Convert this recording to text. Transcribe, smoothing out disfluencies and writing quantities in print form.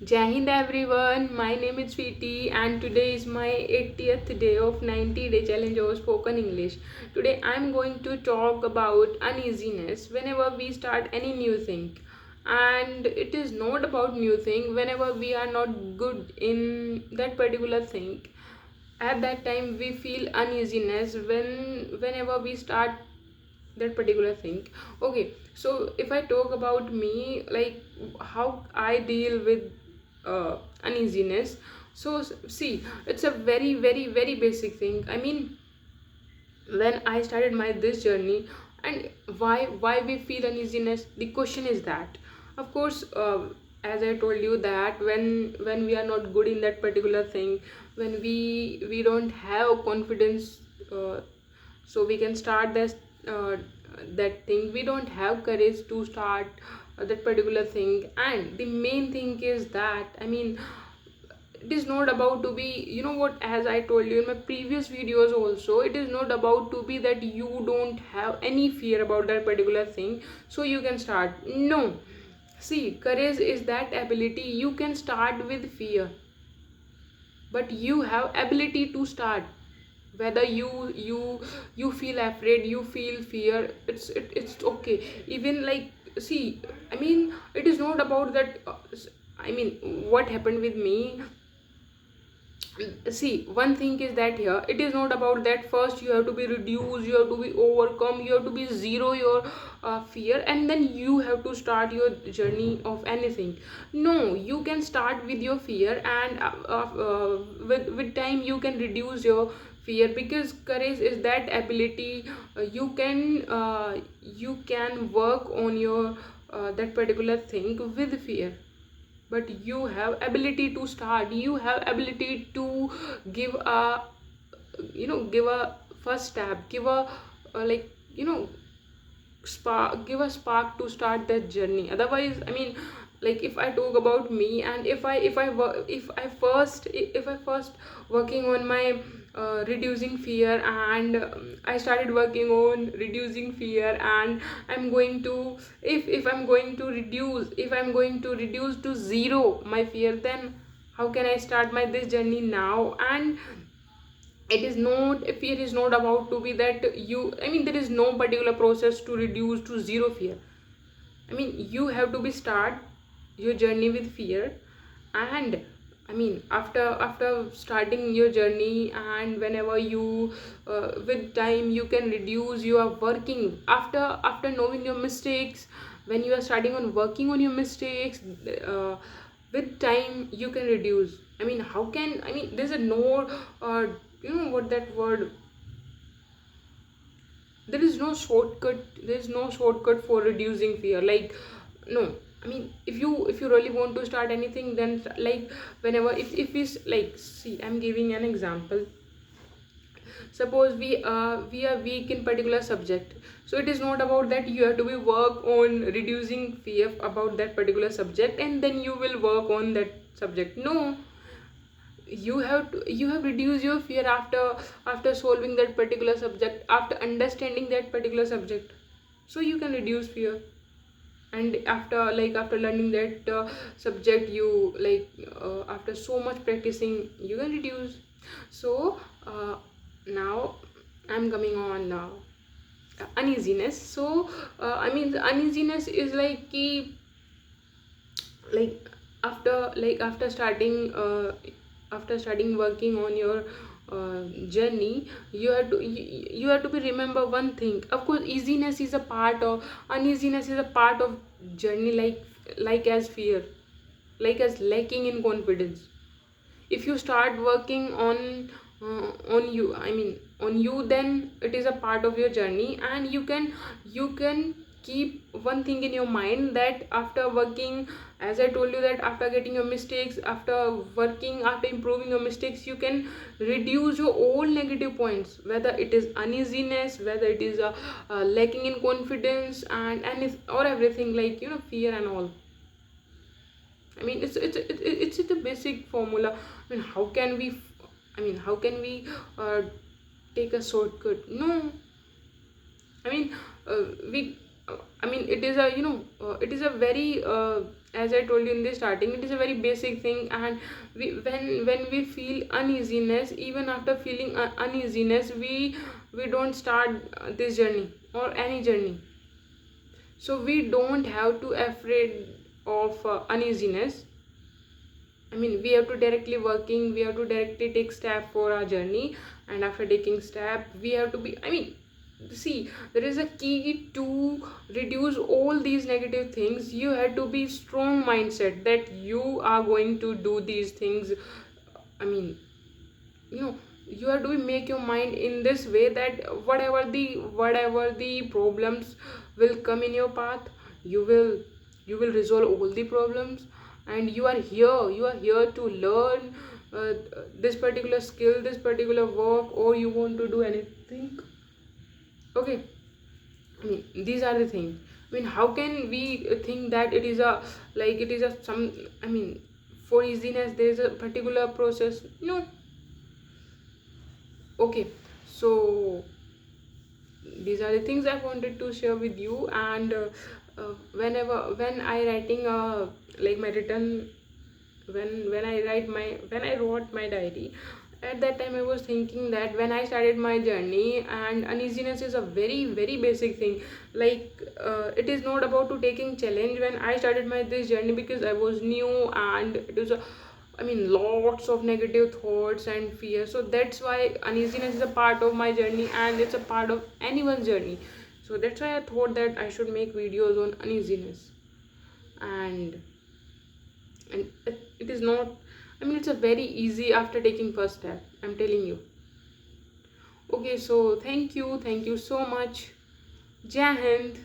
Jai Hind everyone, my name is Sweetie and today is my 80th day of 90-day challenge of spoken English. Today I am going to talk about uneasiness whenever we start any new thing. And it is not about new thing whenever we are not good in that particular thing. At that time we feel uneasiness whenever we start that particular thing. Okay, so if I talk about me, like how I deal with uneasiness. So see, it's a very basic thing. I mean, when I started my this journey, and why we feel uneasiness, the question is that, of course, as I told you that when we are not good in that particular thing, when we don't have confidence, so we can start this that thing, we don't have courage to start that particular thing. And the main thing is that, I mean, it is not about to be, you know what, as I told you in my previous videos also, it is not about to be that you don't have any fear about that particular thing so you can start. No, see, courage is that ability. You can start with fear, but you have ability to start. Whether you feel afraid, you feel fear, it's okay. Even like, see, I mean, it is not about that. I mean, what happened with me, see, one thing is that here it is not about that first you have to be reduced, you have to be overcome, you have to be zero your fear, and then you have to start your journey of anything. No, you can start with your fear, and with time you can reduce your fear, because courage is that ability. You can work on your that particular thing with fear, but you have ability to start. You have ability to give a, give a first step, give a, like, spark, give a spark to start that journey. Otherwise, I mean, like, if I talk about me, and if I first working on my reducing fear, and I started working on reducing fear, and I'm going to, if I'm going to reduce, if I'm going to reduce to zero my fear, then how can I start my this journey now? And it is not, fear is not about to be that you, I mean, there is no particular process to reduce to zero fear. I mean, you have to be start your journey with fear. And I mean, after starting your journey, and whenever you, with time you can reduce, you are working after knowing your mistakes. When you are starting on working on your mistakes, uh, with time you can reduce. I mean, how can, I mean, there's a no, you know what that word, there is no shortcut, there is no shortcut for reducing fear. Like, no, I mean, if you really want to start anything, then like, whenever, if we like, see, I'm giving an example. Suppose we are weak in particular subject, so it is not about that you have to be work on reducing fear about that particular subject and then you will work on that subject. No, you have reduced your fear after solving that particular subject, after understanding that particular subject, so you can reduce fear. And after learning that subject, you like, after so much practicing, you can reduce. So now I'm coming on uneasiness. So I mean, the uneasiness is like like after starting working on your journey, you have to be remember one thing. Of course, easiness is a part of, uneasiness is a part of journey, like as fear, like as lacking in confidence. If you start working on you, I mean, on you, then it is a part of your journey. And you can keep one thing in your mind, that after working, as I told you, that after getting your mistakes, after working, after improving your mistakes, you can reduce your all negative points, whether it is uneasiness, whether it is lacking in confidence, and or everything, like, fear and all. I mean, it's the basic formula. I mean, how can we? I mean, how can we take a shortcut? No, I mean, we. I mean, it is a, it is a very as I told you in the starting, it is a very basic thing. And when we feel uneasiness, even after feeling uneasiness, we don't start this journey or any journey. So we don't have to afraid of uneasiness. I mean, we have to directly working, we have to directly take step for our journey. And after taking step, we have to be, I mean, see, there is a key to reduce all these negative things. You have to be strong mindset that you are going to do these things. I mean, you know, you have to make your mind in this way that whatever the problems will come in your path, you will resolve all the problems. And you are here to learn this particular skill, this particular work, or you want to do anything. Okay, I mean, these are the things. I mean, how can we think that it is a, like, it is a some, I mean, for easiness there is a particular process? No. Okay, so these are the things I wanted to share with you. And when I writing like my written, when I wrote my diary, at that time I was thinking that when I started my journey, and uneasiness is a very very basic thing. Like, it is not about to taking challenge when I started my this journey, because I was new, and it was a, I mean, lots of negative thoughts and fear. So that's why uneasiness is a part of my journey, and it's a part of anyone's journey. So that's why I thought that I should make videos on uneasiness. and it is not, I mean, it's a very easy after taking first step, I'm telling you. Okay, so thank you so much. Jai Hind.